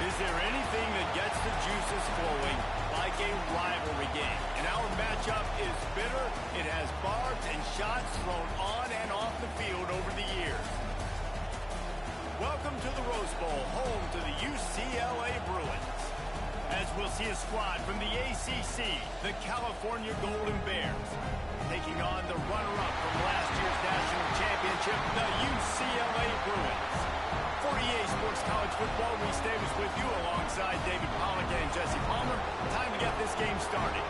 Is there anything that gets the juices flowing like a rivalry game? And our matchup is bitter. It has barbs and shots thrown on and off the field over the years. Welcome to the Rose Bowl, home to the UCLA Bruins. As we'll see a squad from the ACC, the California Golden Bears, taking on the runner-up from last year's national championship, the UCLA Bruins. For EA Sports College Football, Reese Davis with you alongside David Pollack and Jesse Palmer. Time to get this game started.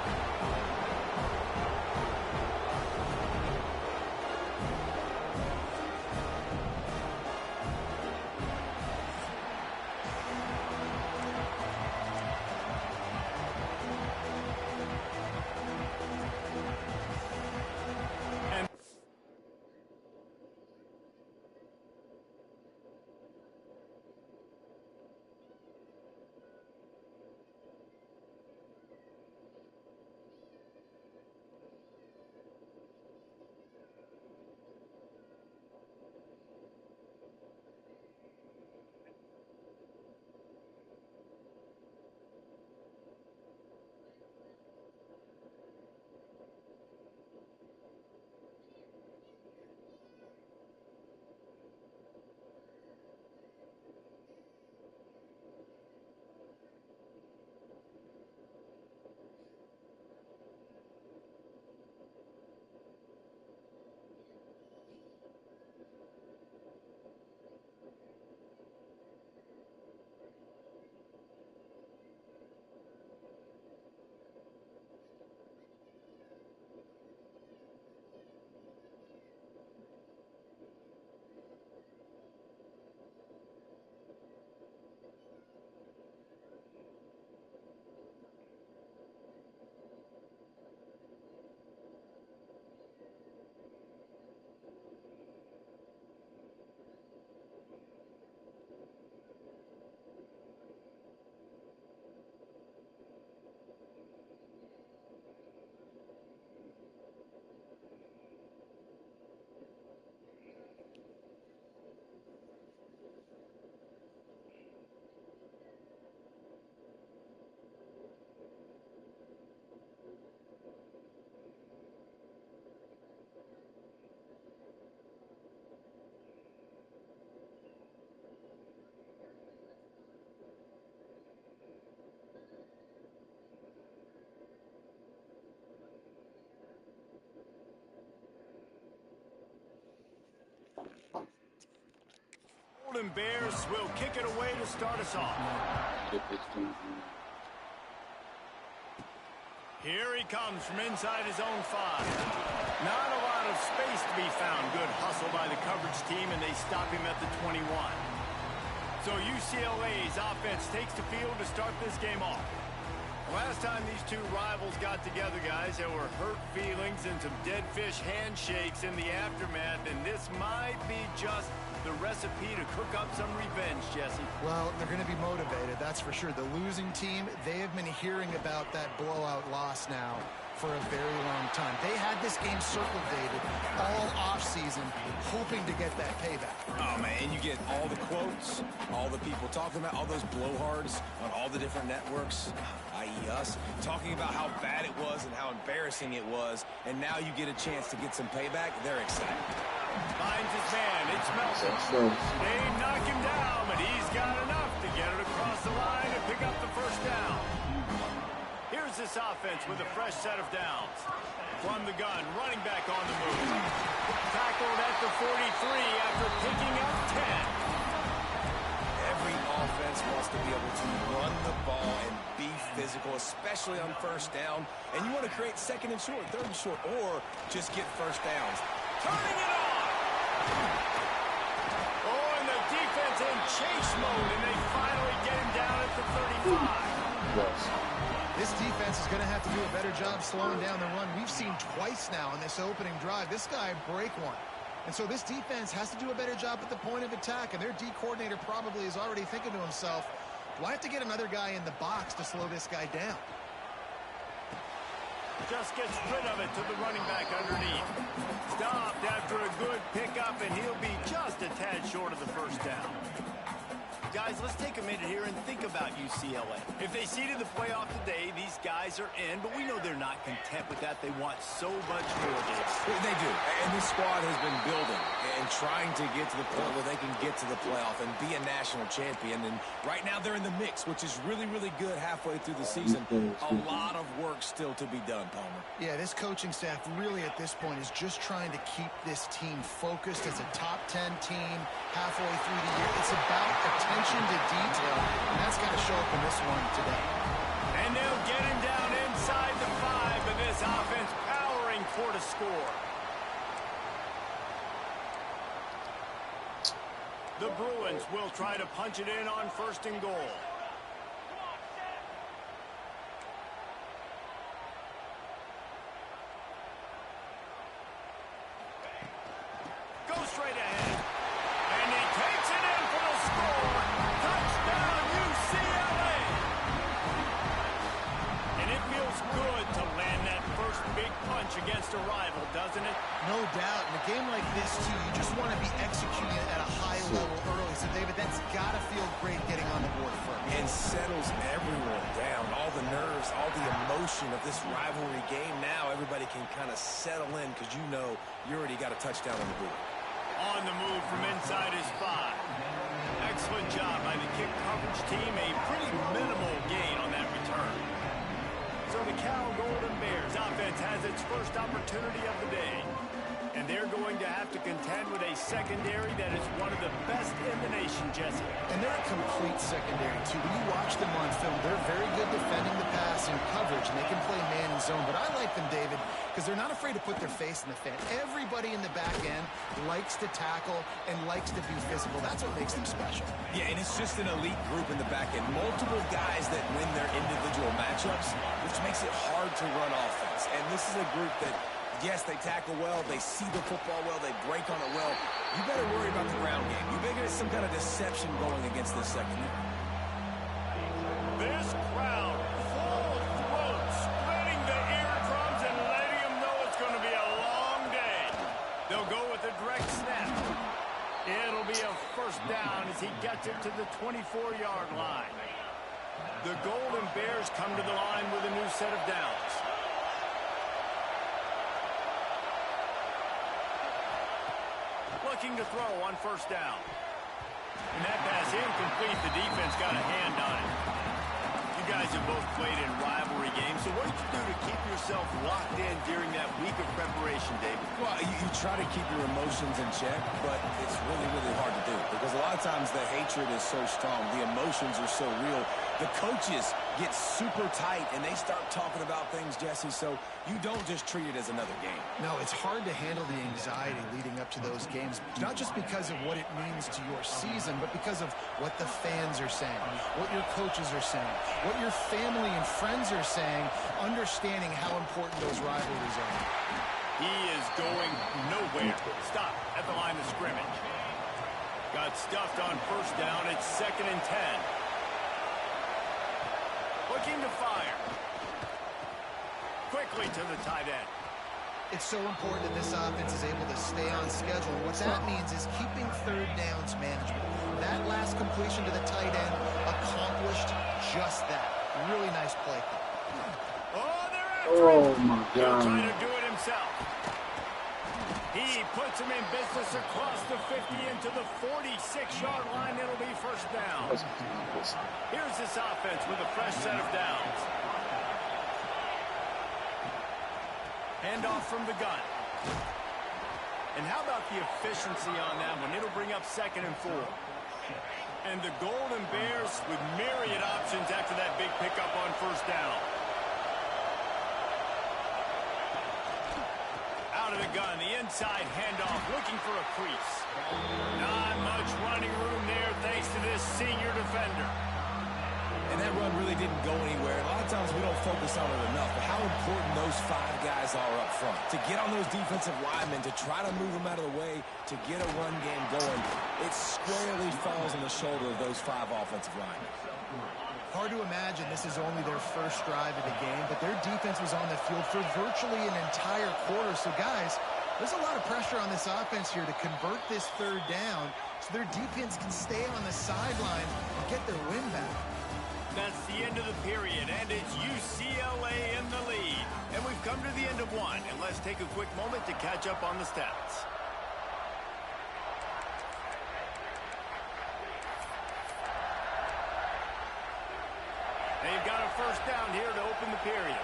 Golden Bears will kick it away to start us off. Here he comes from inside his own 5. Not a lot of space to be found. Good hustle by the coverage team, and they stop him at the 21. So UCLA's offense takes the field to start this game off. Last time these two rivals got together, guys, there were hurt feelings and some dead fish handshakes in the aftermath, and this might be just the recipe to cook up some revenge, Jesse. Well, they're going to be motivated, that's for sure. The losing team, they have been hearing about that blowout loss now for a very long time. They had this game circled, David, all offseason, hoping to get that payback. Oh, man, you get all the quotes, all the people talking about, all those blowhards on all the different networks, i.e. us, talking about how bad it was and how embarrassing it was, and now you get a chance to get some payback. They're excited. Finds his man. It's Melton. They knock him down, but he's got enough to get it across the line and pick up the first down. Here's this offense with a fresh set of downs. From the gun, running back on the move. Tackled at the 43 after picking up 10. Every offense wants to be able to run the ball and be physical, especially on first down. And you want to create second and short, third and short, or just get first downs. Turning it on! Oh, and the defense in chase mode, and they finally get him down at the 35. Yes. This defense is going to have to do a better job slowing down the run. We've seen twice now in this opening drive. This guy break one. And so this defense has to do a better job at the point of attack, and their D coordinator probably is already thinking to himself, do I have to get another guy in the box to slow this guy down? Just gets rid of it to the running back underneath. Stopped after a good pickup, and he'll be just a tad short of the first down. Guys, Guys, let's take a minute here and think about UCLA. If they seeded the playoff today, these guys are in, but we know they're not content with that. They want so much more of this. They do, and this squad has been building and trying to get to the point where they can get to the playoff and be a national champion. And right now they're in the mix, which is really, really good halfway through the season. A lot of work still to be done, Palmer. Yeah, this coaching staff really at this point is just trying to keep this team focused as a top 10 team halfway through the year. It's about attention to detail, and that's got to show up in this one today. And they'll get him down inside the 5, but this offense powering for the score. The Bruins will try to punch it in on 1st and goal. Go straight ahead. And he takes it in for the score. Touchdown, UCLA. And it feels good to land that first big punch against a rival, doesn't it? No doubt. In a game like this, too, you just want to be executing it at a high level early. So, David, that's got to feel great getting on the board first. And settles everyone down. All the nerves, all the emotion of this rivalry game. Now everybody can kind of settle in because you know you already got a touchdown on the board. On the move from inside his 5. Excellent job by the kick coverage team. A pretty minimal gain on that return. So the Cal Golden Bears offense has its first opportunity of the day. And they're going to have to contend with a secondary that is one of the best in the nation, Jesse. And they're a complete secondary, too. When you watch them on film, they're very good defending the pass and coverage, and they can play man and zone. But I like them, David, because they're not afraid to put their face in the fan. Everybody in the back end likes to tackle and likes to be physical. That's what makes them special. Yeah, and it's just an elite group in the back end. Multiple guys that win their individual matchups, which makes it hard to run offense. And this is a group that, yes, they tackle well, they see the football well, they break on it well. You better worry about the ground game. You better get some kind of deception going against this secondary. This crowd, full throat, spreading the eardrums and letting them know it's going to be a long day. They'll go with a direct snap. It'll be a first down as he gets it to the 24-yard line. The Golden Bears come to the line with a new set of downs. Looking to throw on 1st down. And that pass incomplete. The defense got a hand on it. You guys have both played in rivalry games, so what did you do to keep yourself locked in during that week of preparation, David? Well, you try to keep your emotions in check, but it's really, really hard to do because a lot of times the hatred is so strong. The emotions are so real. The coaches get super tight, and they start talking about things, Jesse, so you don't just treat it as another game. No, it's hard to handle the anxiety leading up to those games, not just because of what it means to your season, but because of what the fans are saying, what your coaches are saying, what your family and friends are saying, understanding how important those rivalries are. He is going nowhere. Stop at the line of scrimmage. Got stuffed on 1st down. It's 2nd and 10. Looking to fire. Quickly to the tight end. It's so important that this offense is able to stay on schedule. What that means is keeping 3rd downs manageable. That last completion to the tight end accomplished just that. Really nice play call. Oh, they're after Oh, him. my He'll God. try to do it himself. He puts him in business across the 50 into the 46-yard line. It'll be 1st down. Here's this offense with a fresh set of downs. Handoff from the gun. And how about the efficiency on that one? It'll bring up 2nd and 4. And the Golden Bears with myriad options after that big pickup on 1st down. Out of the gun, the inside handoff, looking for a crease. Not much running room there thanks to this senior defender. And that run really didn't go anywhere. A lot of times we don't focus on it enough, but how important those 5 guys are up front. To get on those defensive linemen, to try to move them out of the way, to get a run game going, it squarely falls on the shoulder of those 5 offensive linemen. Hard to imagine this is only their first drive of the game, but their defense was on the field for virtually an entire quarter. So, guys, there's a lot of pressure on this offense here to convert this 3rd down so their defense can stay on the sideline and get their win back. That's the end of the period, and it's UCLA in the lead. And we've come to the end of one, and let's take a quick moment to catch up on the stats. They've got a first down here to open the period.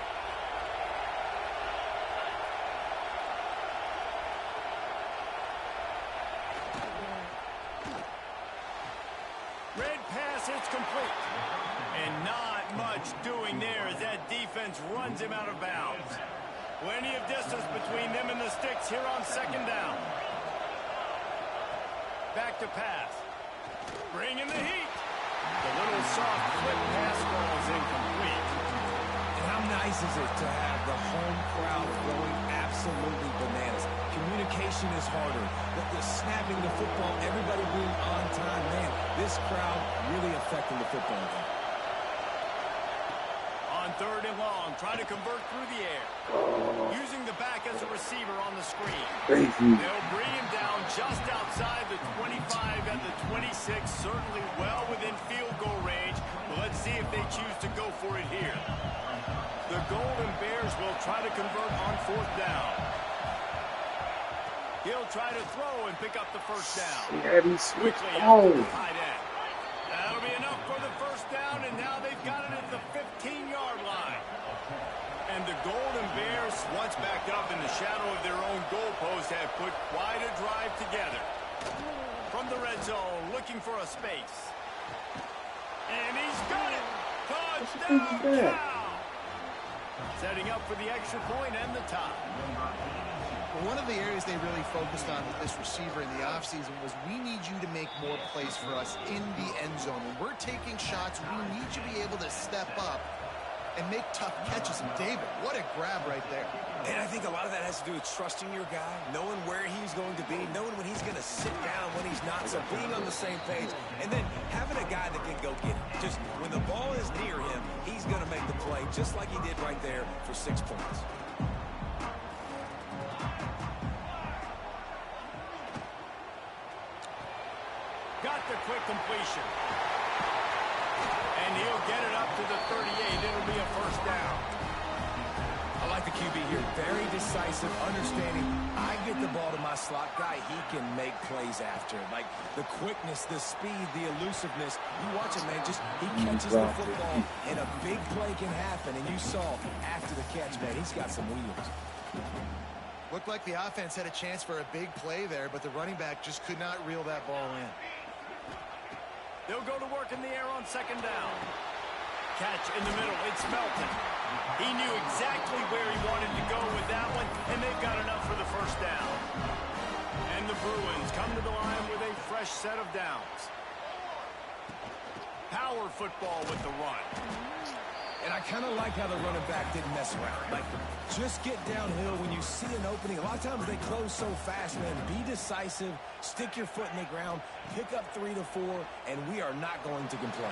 Red pass, it's complete. And not much doing there as that defense runs him out of bounds. Plenty of distance between them and the sticks here on second down. Back to pass. Bring in the heat. The little soft flip pass ball is incomplete. And how nice is it to have the home crowd going absolutely bananas? Communication is harder. The snapping the football, everybody being on time. Man, this crowd really affecting the football game. On third and long, try to convert through the air. Using the back as a receiver on the screen. They'll bring him down just outside the 25 at the 26, certainly well within field goal range. But let's see if they choose to go for it here. The Golden Bears will try to convert on fourth down. He'll try to throw and pick up the first down. Quickly out to the tight end. That'll be enough for the first down, and now they've got it at the 15-yard line. And the Golden Bears, once backed up in the shadow of their own goalpost, have put quite a drive together. From the red zone, looking for a space. And he's got it! Touchdown, Cal! Setting up for the extra point and the tie. Well, one of the areas they really focused on with this receiver in the offseason was we need you to make more plays for us in the end zone. When we're taking shots, we need you to be able to step up and make tough catches. And David, what a grab right there. And I think a lot of that has to do with trusting your guy, knowing where he's going to be, knowing when he's going to sit down, when he's not, so being on the same page, and then having a guy that can go get it. Just when the ball is near him, he's going to make the play, just like he did right there for 6 points. Got the quick completion. And he'll get it up to the 38. It'll be a first down. I like the QB here. Very decisive, understanding. I get the ball to my slot guy. He can make plays after. Like the quickness, the speed, the elusiveness. You watch it, man. Just he catches the football, and a big play can happen. And you saw after the catch, man, he's got some wheels. Looked like the offense had a chance for a big play there, but the running back just could not reel that ball in. They'll go to work in the air on second down. Catch in the middle. It's Melton. He knew exactly where he wanted to go with that one, and they've got enough for the first down. And the Bruins come to the line with a fresh set of downs. Power football with the run. And I kind of like how the running back didn't mess around. Like, just get downhill when you see an opening. A lot of times they close so fast, man. Be decisive, stick your foot in the ground, pick up 3 to 4, and we are not going to complain.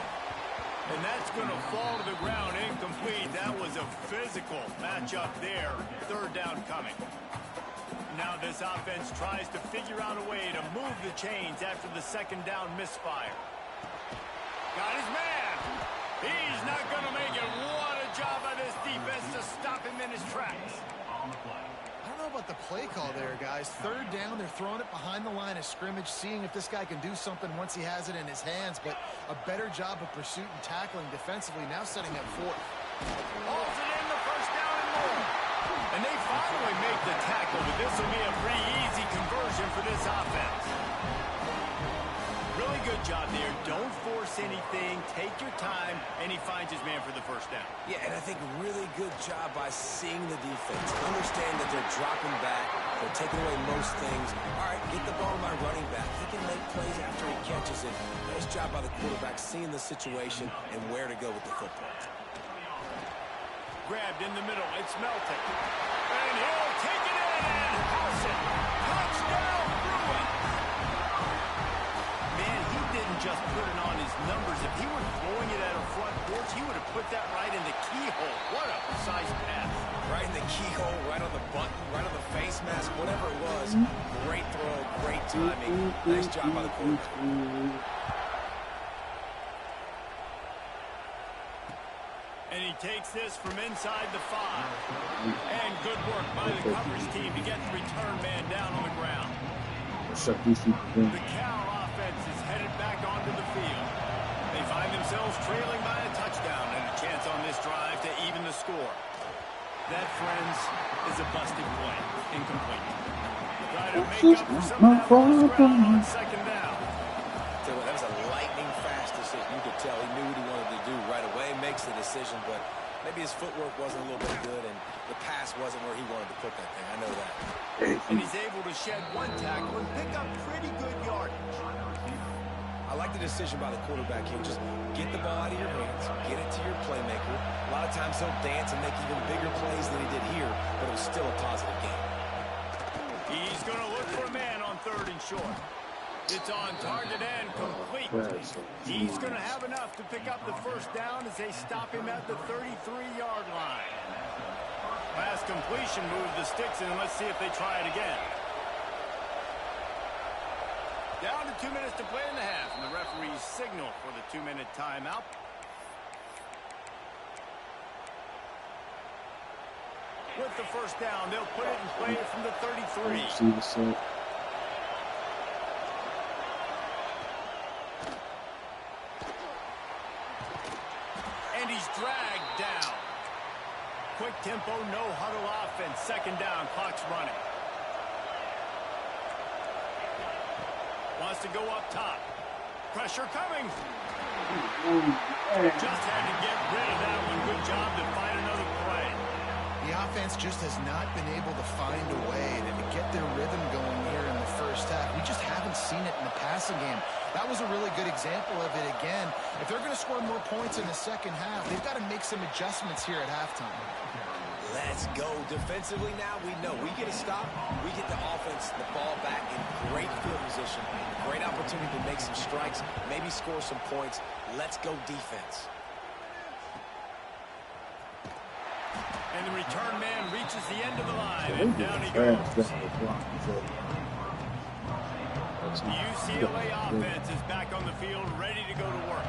And that's going to fall to the ground incomplete. That was a physical matchup there. Third down coming. Now this offense tries to figure out a way to move the chains after the second down misfire. Got his man. He's not going to make it. What a job by this defense to stop him in his tracks. I don't know about the play call there, guys. Third down, they're throwing it behind the line of scrimmage, seeing if this guy can do something once he has it in his hands, but a better job of pursuit and tackling defensively, now setting up fourth. Hauls it in, the first down and more. And they finally make the tackle, but this will be a pretty easy conversion for this offense. Really good job there. Don't force anything. Take your time. And he finds his man for the first down. Yeah, and I think really good job by seeing the defense. Understand that they're dropping back. They're taking away most things. All right, get the ball to my running back. He can make plays after he catches it. Nice job by the quarterback seeing the situation and where to go with the football. Grabbed in the middle. It's Melton. And he'll take it in and house it. Touchdown, Bruins. Man, he didn't just put it on his numbers. If he were throwing it at a front porch, he would have put that right in the keyhole. What a precise pass. Right in the keyhole, right on the button, right on the face mask, whatever it was. Great throw, great timing. Nice job by the quarterback. And he takes this from inside the 5. And good work by the coverage team to get the return man down on the ground. The Cal offense is headed back onto the field. They find themselves trailing by a touchdown and a chance on this drive to even the score. That, friends, is a busted play. Incomplete. Try to make up for some of that lost ground on second down. Tell you what, that was a lightning fast decision. You could tell he knew what he wanted to do right away, makes the decision, but maybe his footwork wasn't a little bit good and the pass wasn't where he wanted to put that thing. I know that. And he's able to shed one tackle and pick up pretty good yardage. I like the decision by the quarterback here. Just get the ball out of your hands, get it to your playmaker. A lot of times he'll dance and make even bigger plays than he did here, but it was still a positive game. He's going to look for a man on 3rd and short. It's on target and complete. He's going to have enough to pick up the first down as they stop him at the 33-yard line. Last completion moved the sticks, and let's see if they try it again. Down to 2 minutes to play in the half, and the referees signal for the 2-minute timeout. With the first down, they'll put it in play from the 33. And he's dragged down. Quick tempo, no huddle offense. Second down, clock's running. Wants to go up top. Pressure coming. Just had to get rid of that one. Good job to find another play. The offense just has not been able to find a way to get their rhythm going here in the first half. We just haven't seen it in the passing game. That was a really good example of it again. If they're going to score more points in the second half, they've got to make some adjustments here at halftime. Let's go. Defensively now, we know we get a stop, we get the offense, the ball back in great field position. Great opportunity to make some strikes, maybe score some points. Let's go defense. And the return man reaches the end of the line, and down he goes. The UCLA offense is back on the field, ready to go to work.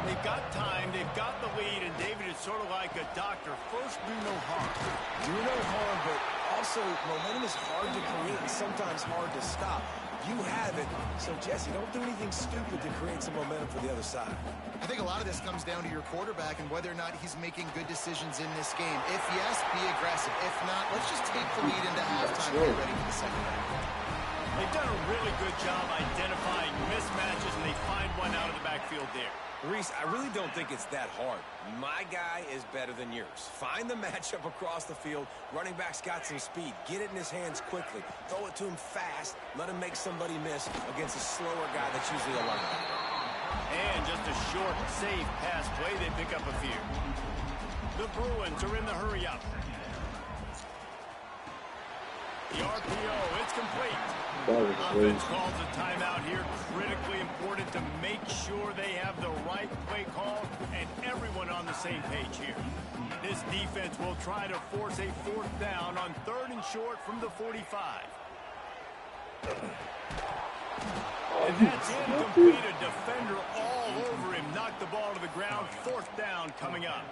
They've got time, they've got the lead, and David, is sort of like a doctor. First, do no harm. Do no harm, but also momentum is hard to create and sometimes hard to stop. You have it, so Jesse, don't do anything stupid to create some momentum for the other side. I think a lot of this comes down to your quarterback and whether or not he's making good decisions in this game. If yes, be aggressive. If not, let's just take the lead into halftime and get ready for the second half. They've done a really good job identifying mismatches, and they find one out of the backfield there. Reese, I really don't think it's that hard. My guy is better than yours. Find the matchup across the field. Running back's got some speed. Get it in his hands quickly. Throw it to him fast. Let him make somebody miss against a slower guy that's usually a linebacker. And just a short, safe pass play. They pick up a few. The Bruins are in the hurry-up. The RPO, it's complete. Offense calls a timeout here. Critically important to make sure they have the right play call and everyone on the same page here. This defense will try to force a 4th down on 3rd and short from the 45. And that's incomplete. A defender all over him. Knocked the ball to the ground. 4th down coming up.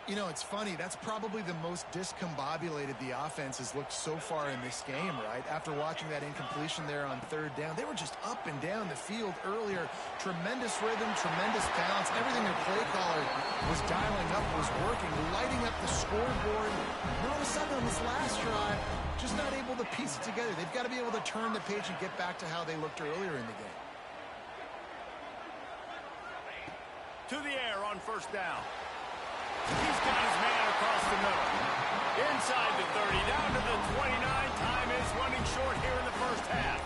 You know, it's funny. That's probably the most discombobulated the offense has looked so far in this game, right? After watching that incompletion there on 3rd down, they were just up and down the field earlier. Tremendous rhythm, tremendous balance. Everything their play caller was dialing up was working, lighting up the scoreboard. And all of a sudden on this last drive, just not able to piece it together. They've got to be able to turn the page and get back to how they looked earlier in the game. To the air on 1st down. He's got his man across the middle. Inside the 30, down to the 29. Time is running short here in the first half.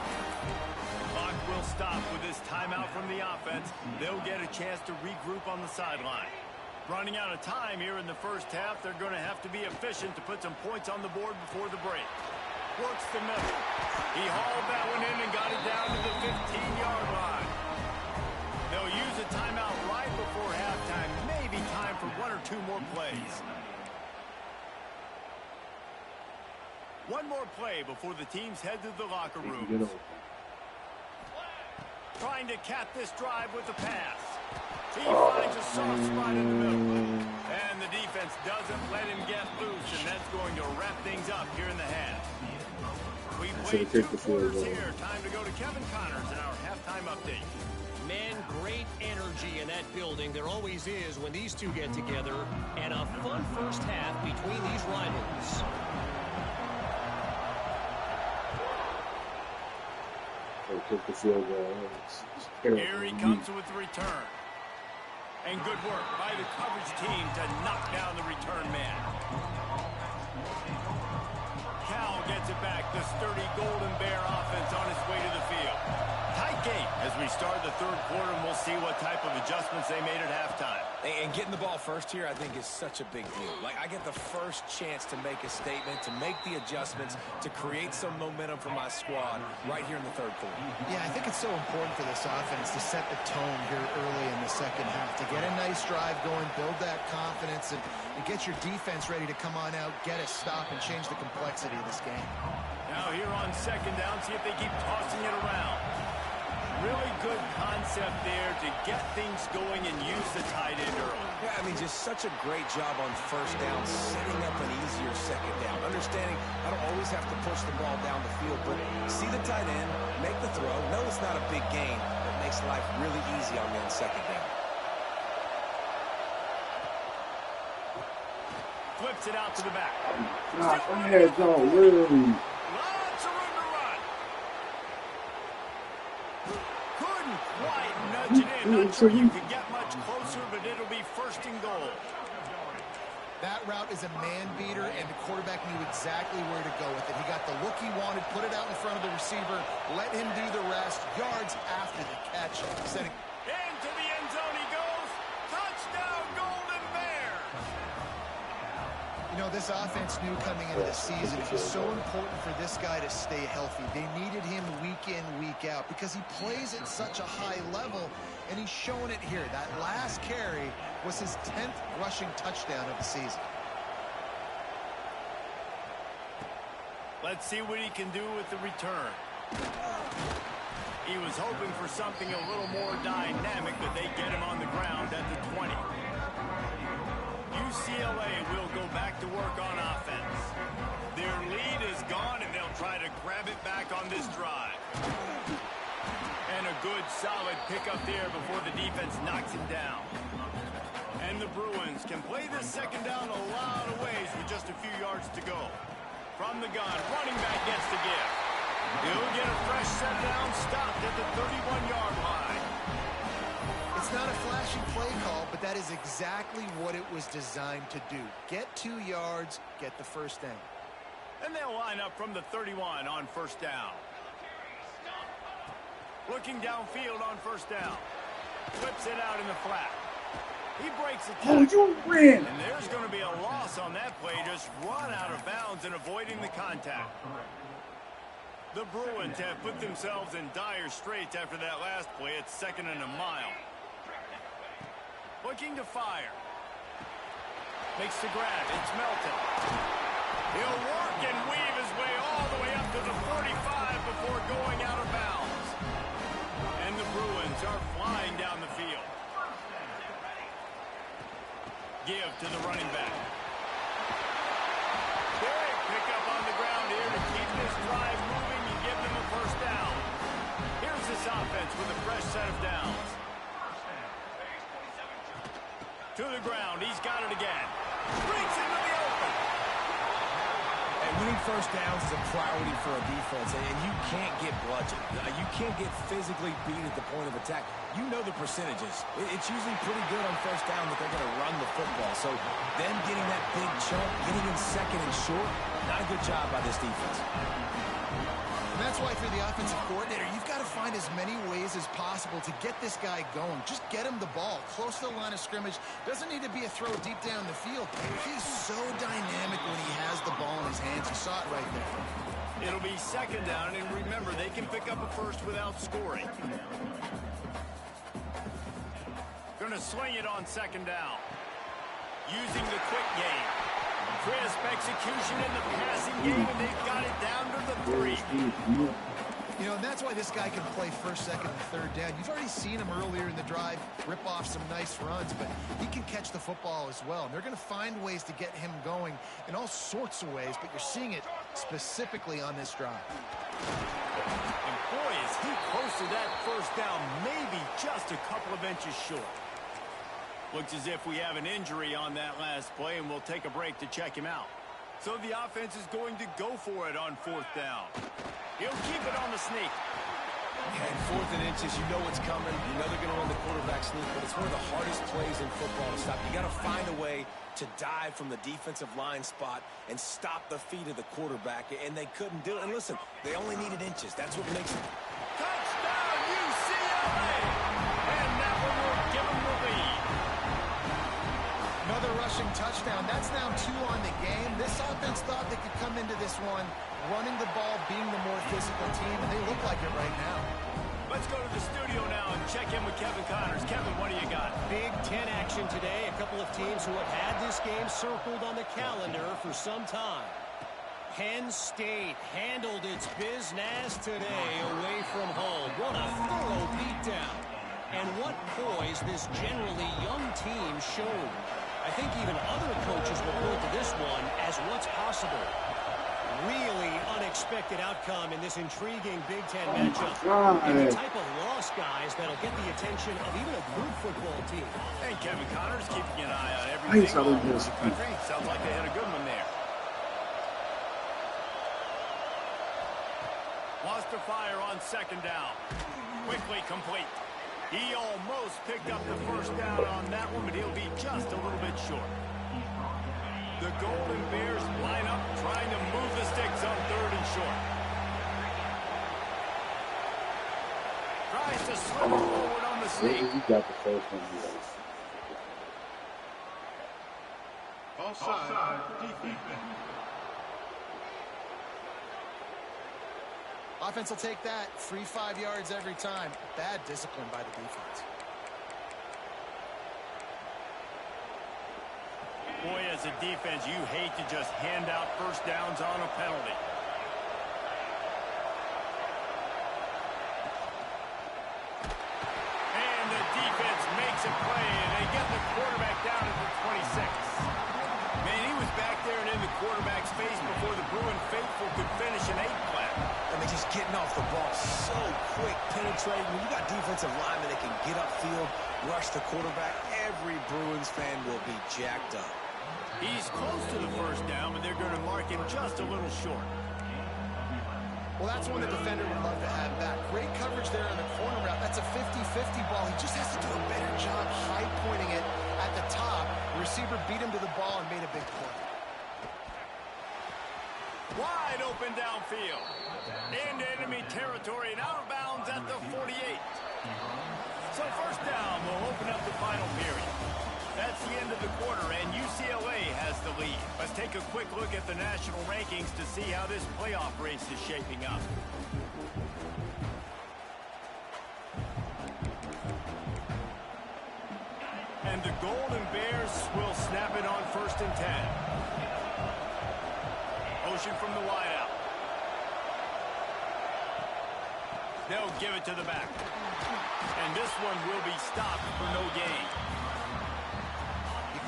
Clock will stop with this timeout from the offense. They'll get a chance to regroup on the sideline. Running out of time here in the first half, they're going to have to be efficient to put some points on the board before the break. Works the middle. He hauled that one in and got it down to the 15-yard line. They'll use a timeout right before halftime. Maybe time for 1 or 2 more plays. One more play before the teams head to the locker rooms. Trying to cap this drive with a pass. He finds a soft spot in the middle. And the defense doesn't let him get loose, and that's going to wrap things up here in the half. We played 2 quarters here. Time to go to Kevin Connors in our halftime update. Man, great energy in that building. There always is when these two get together. And a fun first half between these rivals. Here he comes with the return. And good work by the coverage team to knock down the return man. Cal gets it back. The sturdy Golden Bear offense on its way to the field. Tight game as we start the third quarter, and we'll see what type of adjustments they made at halftime. And getting the ball first here, I think, is such a big deal. Like, I get the first chance to make a statement, to make the adjustments, to create some momentum for my squad right here in the third quarter. Yeah, I think it's so important for this offense to set the tone here early in the second half, to get a nice drive going, build that confidence, and get your defense ready to come on out, get a stop, and change the complexity of this game. Now here on second down, see if they keep tossing it around. Really good concept there to get things going and use the tight end early. Yeah, I mean, just such a great job on first down, setting up an easier second down. Understanding I don't always have to push the ball down the field, but see the tight end, make the throw. No, it's not a big gain, but makes life really easy on me on second down. Flips it out to the back. Lots of room to run. Couldn't quite nudge it in. Not sure you could get much closer, but it'll be first and goal. That route is a man beater, and the quarterback knew exactly where to go with it. He got the look he wanted, put it out in front of the receiver, let him do the rest. Yards after the catch, setting. Into the end zone he goes. Touchdown, Golden Bears. You know, this offense knew coming into the season it was so important for this guy to stay healthy. They needed him week in, week out because he plays at such a high level, and he's showing it here. That last carry was his 10th rushing touchdown of the season. Let's see what he can do with the return. He was hoping for something a little more dynamic, but they get him on the ground at the 20. UCLA will go back to work on offense. Their lead is gone, and they'll try to grab it back on this drive. And a good, solid pickup there before the defense knocks him down. And the Bruins can play this second down a lot of ways with just a few yards to go. From the gun, running back gets the gift. He'll get a fresh set down, stopped at the 31-yard line. It's not a flashy play call, but that is exactly what it was designed to do. Get 2 yards, get the first down. And they'll line up from the 31 on first down. Looking downfield on first down. Flips it out in the flat. He breaks it. Oh, you ran. And there's going to be a loss on that play. Just run out of bounds and avoiding the contact. The Bruins have put themselves in dire straits after that last play. It's 2nd and a mile. Looking to fire. Makes the grab. It's Melton. He'll work and weave his way all the way up to the 45 before going out of bounds. And the Bruins are flying down the field. Give to the running back. Big pickup on the ground here to keep this drive moving and give them a first down. Here's this offense with a fresh set of downs. To the ground. He's got it again. Breaks into the open. And winning first downs is a priority for a defense, and you can't get bludgeoned. You can't get physically beat at the point of attack. You know the percentages. It's usually pretty good on first down that they're going to run the football. So them getting that big chunk, getting in second and short, not a good job by this defense. And that's why for the offensive coordinator, you've got to find as many ways as possible to get this guy going. Just get him the ball close to the line of scrimmage. Doesn't need to be a throw deep down the field. He's so dynamic when he has the ball in his hands. You saw it right there. It'll be 2nd down, and remember, they can pick up a first without scoring. Going to swing it on 2nd down. Using the quick game. Crisp execution in the passing game, and they've got it down to the 3. You know, and that's why this guy can play first, second, and third down. You've already seen him earlier in the drive rip off some nice runs, but he can catch the football as well. And they're going to find ways to get him going in all sorts of ways, but you're seeing it specifically on this drive. And boy, is he close to that first down, maybe just a couple of inches short. Looks as if we have an injury on that last play, and we'll take a break to check him out. So the offense is going to go for it on fourth down. He'll keep it on the sneak. And 4th and inches, you know what's coming. You know they're going to run the quarterback sneak, but it's one of the hardest plays in football to stop. You got to find a way to dive from the defensive line spot and stop the feet of the quarterback, and they couldn't do it. And listen, they only needed inches. That's what makes it. Touchdown, UCLA! And that one will give them the lead. Another rushing touchdown. That's now 2 on the game. This offense thought they could come into this one running the ball, being the more physical team, and they look like it right now. Let's go to the studio now and check in with Kevin Connors. Kevin, what do you got? Big 10 action today. A couple of teams who have had this game circled on the calendar for some time. Penn State handled its business today away from home. What a thorough beatdown. And what poise this generally young team showed. I think even other coaches will point to this one as what's possible. Really unexpected outcome in this intriguing Big Ten matchup. And the type of loss, guys, that'll get the attention of even a good football team. And Kevin Connors keeping an eye on everything all over the country. Sounds like they had a good one there. Wants to fire on second down. Quickly complete. He almost picked up the first down on that one, but he'll be just a little bit short. The Golden Bears line up, trying to move the sticks on 3rd and short. Tries to slip forward on the sneak. You got the first one. Offside, defense. Offense will take that. Free 5 yards every time. Bad discipline by the defense. Boy, as a defense, you hate to just hand out first downs on a penalty. And the defense makes a play, and they get the quarterback down at the 26. Man, he was back there and in the quarterback's face before the Bruin faithful could finish an 8-flat. I mean, just getting off the ball so quick, penetrating. When you got defensive linemen that can get upfield, rush the quarterback, every Bruins fan will be jacked up. He's close to the first down, but they're going to mark him just a little short. Well, that's one the defender would love to have back. Great coverage there on the corner route. That's a 50-50 ball. He just has to do a better job high pointing it at the top. The receiver beat him to the ball and made a big play. Wide open downfield. Into enemy territory and out of bounds at the 48. So first down will open up the final period. That's the end of the quarter, and UCLA has the lead. Let's take a quick look at the national rankings to see how this playoff race is shaping up. And the Golden Bears will snap it on 1st and 10. Motion from the wideout. They'll give it to the back. And this one will be stopped for no gain.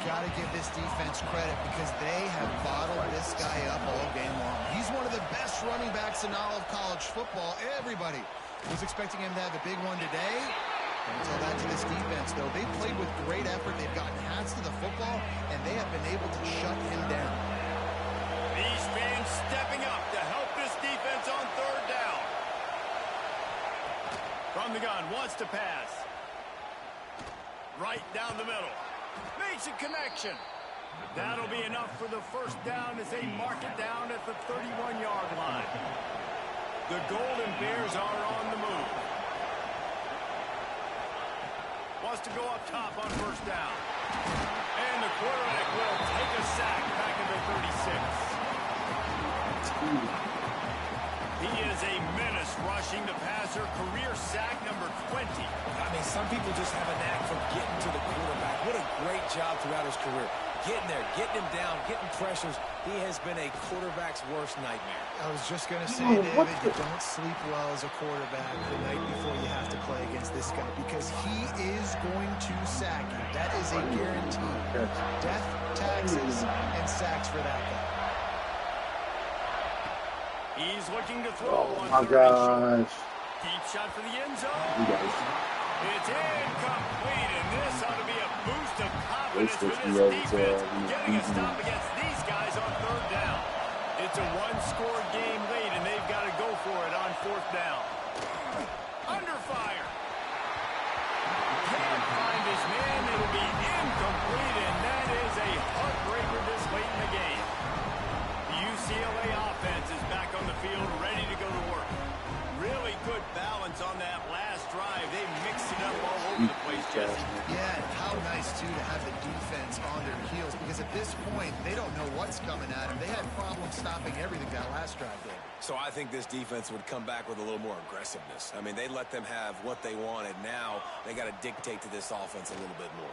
Got to give this defense credit because they have bottled this guy up all game long. He's one of the best running backs in all of college football. Everybody was expecting him to have a big one today. Until that to this defense, though. They played with great effort. They've gotten hats to the football, and they have been able to shut him down. These fans stepping up to help this defense on 3rd down. From the gun, wants to pass. Right down the middle. Makes a connection. That'll be enough for the first down as they mark it down at the 31-yard line. The Golden Bears are on the move. Wants to go up top on first down. And the quarterback will take a sack back at the 36. He is a menace rushing the passer. Career sack number 20. I mean, some people just have a knack for getting to the quarterback. What a great job throughout his career. getting there, getting him down, getting pressures. He has been a quarterback's worst nightmare. I was just going to say, David, you don't sleep well as a quarterback the night before you have to play against this guy because he is going to sack you. That is a guarantee. Death, taxes, and sacks for that guy. He's looking to throw Oh my gosh. Deep shot for the end zone. It's incomplete, and this ought to be a boost of confidence for this defense, getting a stop against these guys on third down. It's a one-score game late, and they've got to go for it on fourth down. Under fire. Can't find his man. It'll be incomplete, and that is a heartbreaker this late in the game. The UCLA offense is back on the field, ready to go to work. Really good balance on that last drive. They mixed it up all over the place, Jesse. Yeah, and how nice, too, to have the defense on their heels because at this point, they don't know what's coming at them. They had problems stopping everything that last drive did. So I think this defense would come back with a little more aggressiveness. I mean, they let them have what they wanted. Now they got to dictate to this offense a little bit more.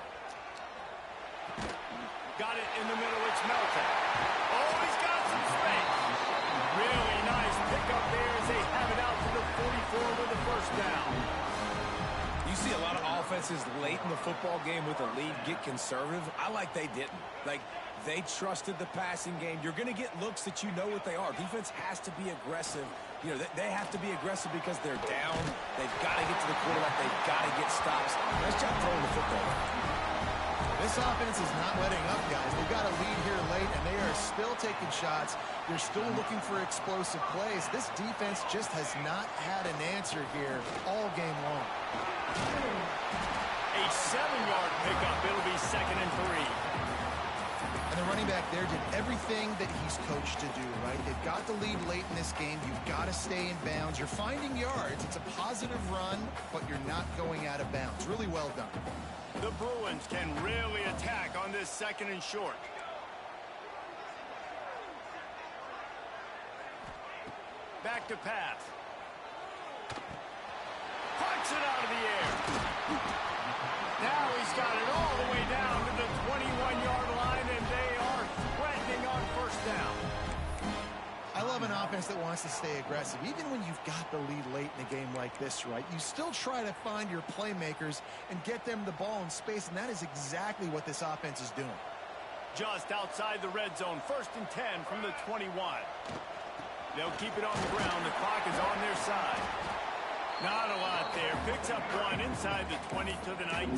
Got it in the middle. It's Melton. Oh, he's got some space. Really nice pickup there as they have it out to the 44 with the first down. You see a lot of offenses late in the football game with a lead get conservative. I like they didn't. Like, they trusted the passing game. You're going to get looks that you know what they are. Defense has to be aggressive. You know, they have to be aggressive because they're down. They've got to get to the quarterback. They've got to get stops. Nice job throwing the football. This offense is not letting up, guys. They've got a lead here late, and they are still taking shots. They're still looking for explosive plays. This defense just has not had an answer here all game long. A 7-yard pickup. It'll be 2nd and 3. And the running back there did everything that he's coached to do, right? They've got the lead late in this game. You've got to stay in bounds. You're finding yards. It's a positive run, but you're not going out of bounds. Really well done. The Bruins can really attack on this 2nd and short. Back to pass. Punch it out of the air. Now he's got it all the way down to the 21-yard line, and they are threatening on first down. I love an offense that wants to stay aggressive. Even when you've got the lead late in a game like this, right, you still try to find your playmakers and get them the ball in space, and that is exactly what this offense is doing. Just outside the red zone, 1st and 10 from the 21. They'll keep it on the ground. The clock is on their side. Not a lot there. Picks up one inside the 20 to the 19.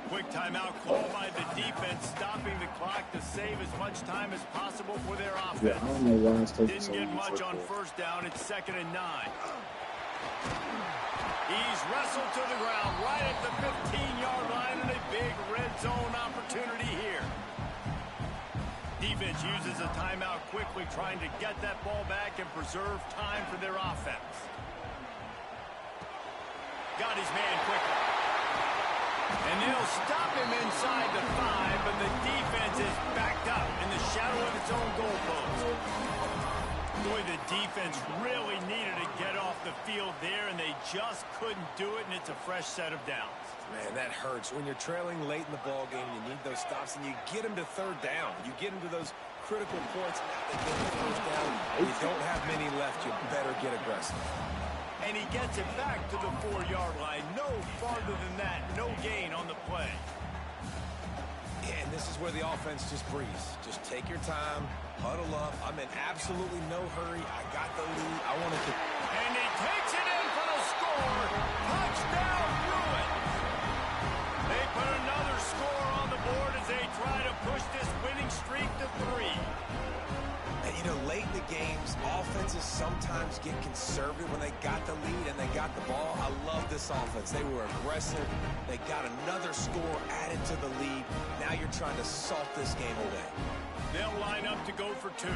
Quick timeout call by the defense, stopping the clock to save as much time as possible for their offense. Yeah, I don't know why it's taking Didn't so get long much for on that. first down. It's 2nd and 9. He's wrestled to the ground right at the 15-yard line, and a big red zone opportunity here. Defense uses a timeout quickly, trying to get that ball back and preserve time for their offense. Got his man quickly. And they'll stop him inside the 5, but the defense is backed up in the shadow of its own goalpost. Boy, the defense really needed to get off the field there, and they just couldn't do it, and it's a fresh set of downs. Man, that hurts. When you're trailing late in the ball game, you need those stops, and you get them to third down. You get them to those critical points. They get the first down. You don't have many left. You better get aggressive. And he gets it back to the 4-yard line. No farther than that. No gain on the play. Yeah, and this is where the offense just breathes. Just take your time, huddle up. I'm in absolutely no hurry. I got the lead. I want to... And he takes it in for the score. Touchdown, Bruins. They put another score on the board as they try to push this winning streak to 3. And, you know, late in the games, offenses sometimes get conservative when they got the lead and they got the ball. I love this offense. They were aggressive. They got another score added to the lead. Now you're trying to salt this game away. They'll line up to go for 2.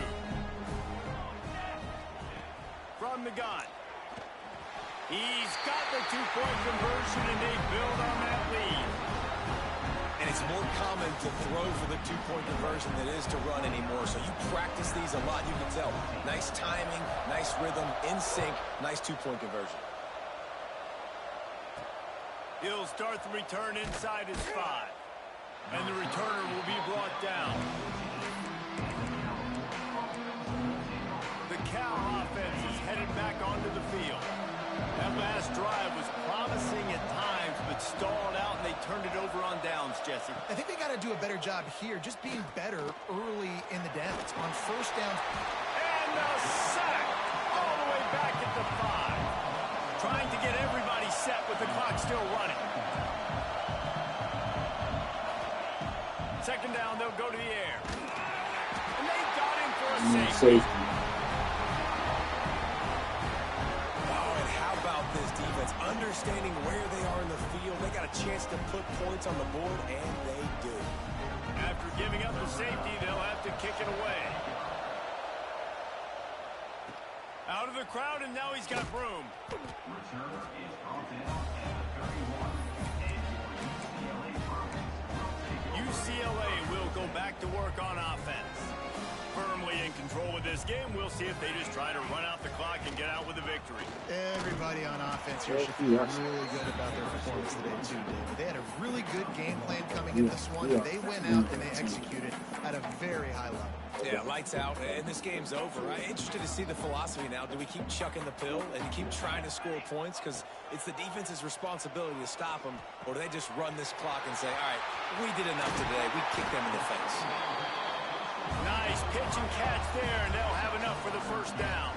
From the gun. He's got the 2-point conversion, and they build on that lead. And it's more common to throw for the 2-point conversion than it is to run anymore. So you practice these a lot, you can tell. Nice timing, nice rhythm, in sync, nice 2-point conversion. He'll start the return inside his 5. And the returner will be brought down. The Cal offense is headed back onto the field. That last drive was promising at times, but stalled out, and they turned it over on downs, Jesse. I think they got to do a better job here, just being better early in the downs. On first down. And the sack all the way back at the 5. Trying to get everybody set with the clock still running. Second down, they'll go to the air. And they got him for a safety. Understanding where they are in the field, they got a chance to put points on the board, and they do. After giving up the safety, they'll have to kick it away. Out of the crowd, and now he's got room. UCLA will go back to work on offense. Firmly in control of this game. We'll see if they just try to run out the clock and get out with a victory. Everybody on offense here should feel really good about their performance today, too, David. They had a really good game plan coming in this one. They went out and they executed at a very high level. Yeah, lights out, and this game's over. I'm interested to see the philosophy now. Do we keep chucking the pill and keep trying to score points? Because it's the defense's responsibility to stop them, or do they just run this clock and say, all right, we did enough today. We kicked them in the face. Nice pitch and catch there, and they'll have enough for the first down.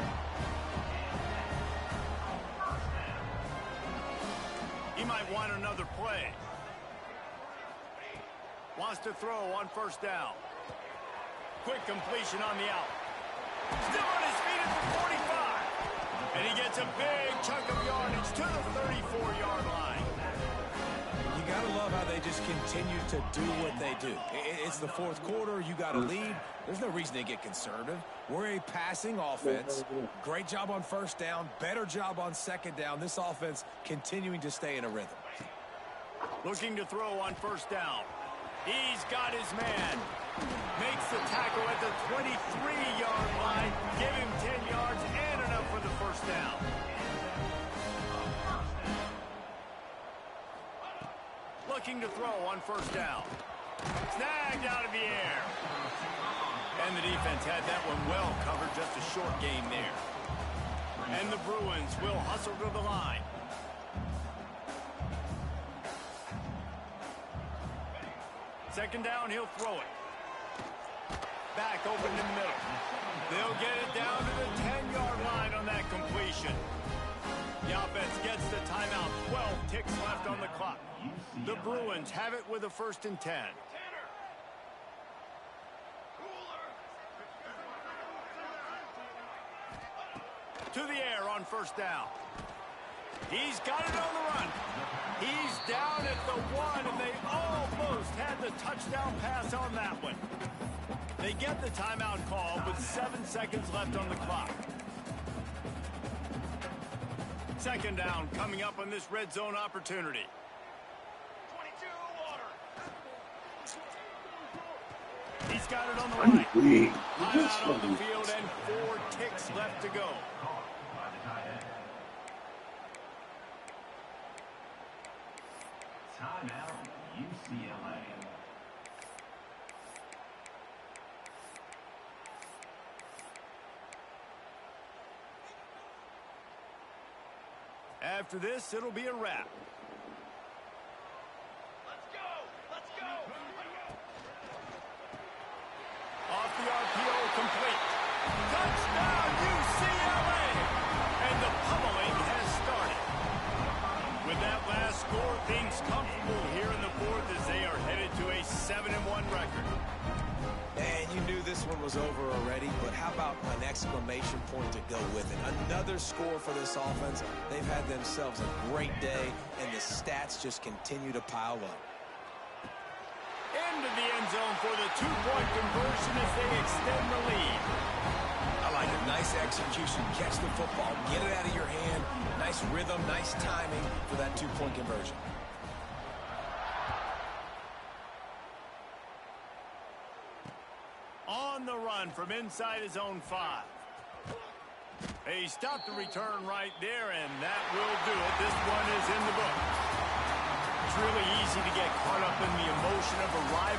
He might want another play. Wants to throw on first down. Quick completion on the out. Still on his feet at the 45. And he gets a big chunk of yardage to the 34-yard line. You got to love how they just continue to do what they do. It's the fourth quarter. You got a lead. There's no reason to get conservative. We're a passing offense. Great job on first down. Better job on second down. This offense continuing to stay in a rhythm. Looking to throw on first down. He's got his man. Makes the tackle at the 23-yard line. Give him 10 yards and enough for the first down. Looking to throw on first down. Snagged out of the air. And the defense had that one well covered. Just a short gain there. And the Bruins will hustle to the line. Second down, he'll throw it. Back open in the middle. They'll get it down to the 10-yard line on that completion. The offense gets the timeout. 12 ticks left on the clock. The Bruins have it with a 1st and 10. To the air on first down. He's got it on the run. He's down at the 1, and they almost had the touchdown pass on that one. They get the timeout call with 7 seconds left on the clock. Second down coming up on this red zone opportunity. 22 water. He's got it on the right. Timeout on the field and 4 ticks left to go. Timeout, UCLA. After this, it'll be a wrap. Let's go! Let's go! Off the RPO, complete. Touchdown, UCLA! And the pummeling has started. With that last score, things comfortable here in the fourth as they are headed to a 7-1 record. And you knew this one was over already, but how about an exclamation point to go with it? Another score for this offense. They've had themselves a great day, and the stats just continue to pile up. Into the end zone for the 2-point conversion as they extend the lead. I like it. Nice execution. Catch the football. Get it out of your hand. Nice rhythm, nice timing for that 2-point conversion. On the run from inside his own 5. He stopped the return right there, and that will do it. This one is in the book. It's really easy to get caught up in the emotion of of a rivalry